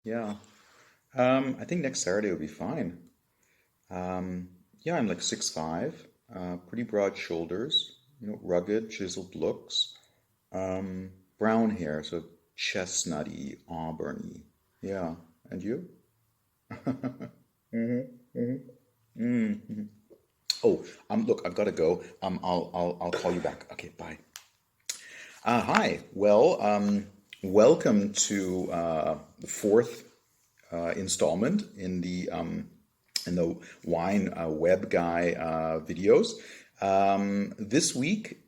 Yeah. I think next Saturday will be fine. Yeah, I'm like 6'5", pretty broad shoulders, rugged, chiseled looks, brown hair, so chestnutty, auburny. Yeah. And you? hmm hmm hmm Oh, look, I've got to go. I'll call you back. Okay, bye. Hi. Well, welcome to the fourth installment in the wine web guy videos. This week,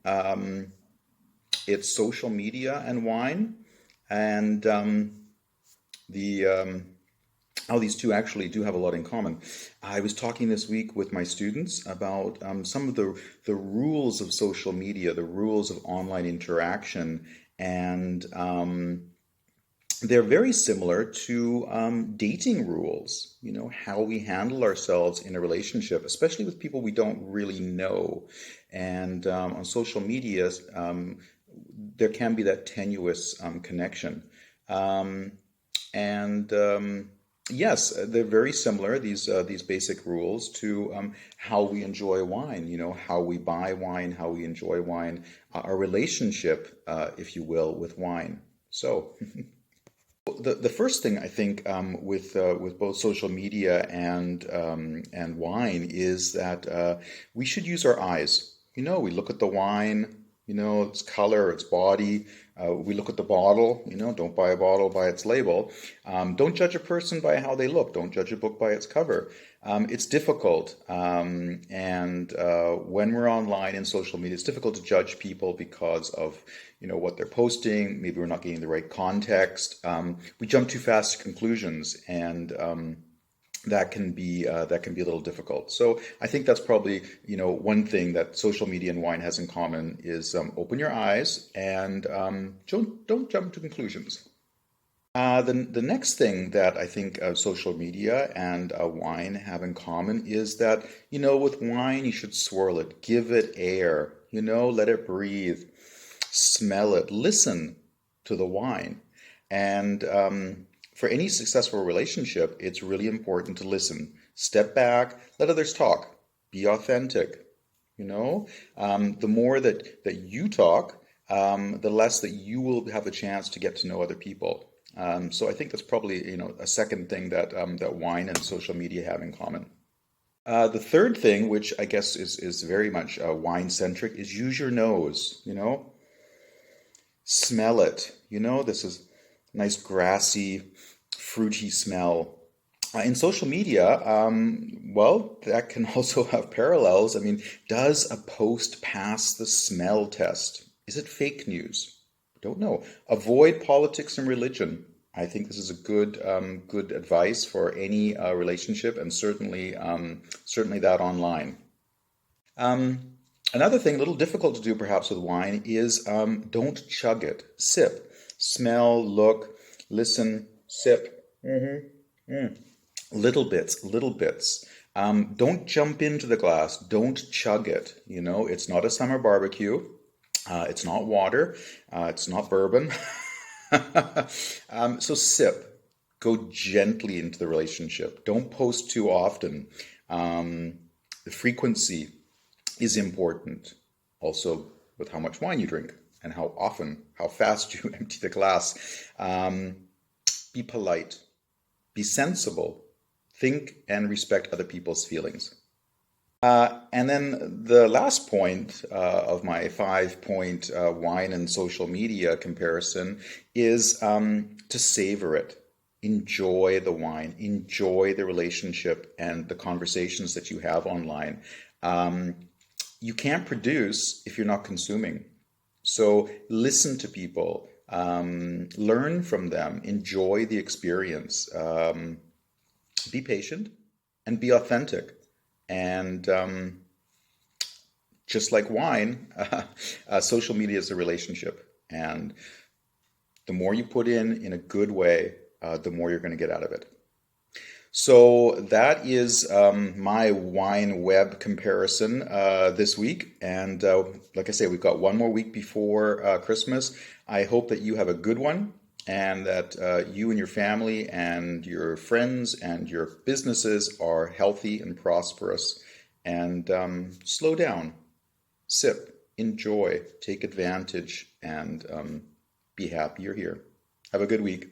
it's social media and wine, and the how these two actually do have a lot in common. I was talking this week with my students about some of the rules of social media, the rules of online interaction, and they're very similar to dating rules, how we handle ourselves in a relationship, especially with people we don't really know. And on social media, there can be that tenuous connection. Um, and yes, they're very similar, these basic rules, to how we enjoy wine, how we buy wine, how we enjoy wine, our relationship, if you will, with wine. So, the first thing I think with both social media and wine is that we should use our eyes. We look at the wine, its color, its body. We look at the bottle. Don't buy a bottle by its label. Don't judge a person by how they look. Don't judge a book by its cover. It's difficult, and when we're online in social media, it's difficult to judge people because of what they're posting. Maybe we're not getting the right context. We jump too fast to conclusions, and that can be a little difficult. So I think that's probably one thing that social media and wine has in common is open your eyes and don't jump to conclusions. The next thing that I think social media and wine have in common is that, with wine, you should swirl it, give it air, let it breathe, smell it, listen to the wine. And for any successful relationship, it's really important to listen. Step back, let others talk, be authentic. The more that you talk, the less that you will have a chance to get to know other people. So I think that's probably a second thing that wine and social media have in common. The third thing, which I guess is very much wine centric, is use your nose. Smell it. This is nice grassy, fruity smell. In social media, well, that can also have parallels. I mean, does a post pass the smell test? Is it fake news? Don't know. Avoid politics and religion. I think this is a good advice for any relationship, and certainly that online. Um, Another thing, a little difficult to do perhaps with wine, is don't chug it. Sip, smell, look, listen, sip. Little bits, little bits. Don't jump into the glass. Don't chug it. It's not a summer barbecue. It's not water. It's not bourbon. So sip. Go gently into the relationship. Don't post too often. The frequency is important. Also, with how much wine you drink and how often, how fast you empty the glass. Be polite. Be sensible. Think and respect other people's feelings. And then the last point of my 5 point wine and social media comparison is to savor it. Enjoy the wine, enjoy the relationship and the conversations that you have online. Um, you can't produce if you're not consuming. So listen to people, learn from them, enjoy the experience, be patient, and be authentic. And just like wine, social media is a relationship. And the more you put in a good way, the more you're going to get out of it. So that is my wine web comparison this week. And like I say, we've got one more week before Christmas. I hope that you have a good one. and that you and your family and your friends and your businesses are healthy and prosperous. And slow down, sip, enjoy, take advantage, and be happy you're here. Have a good week.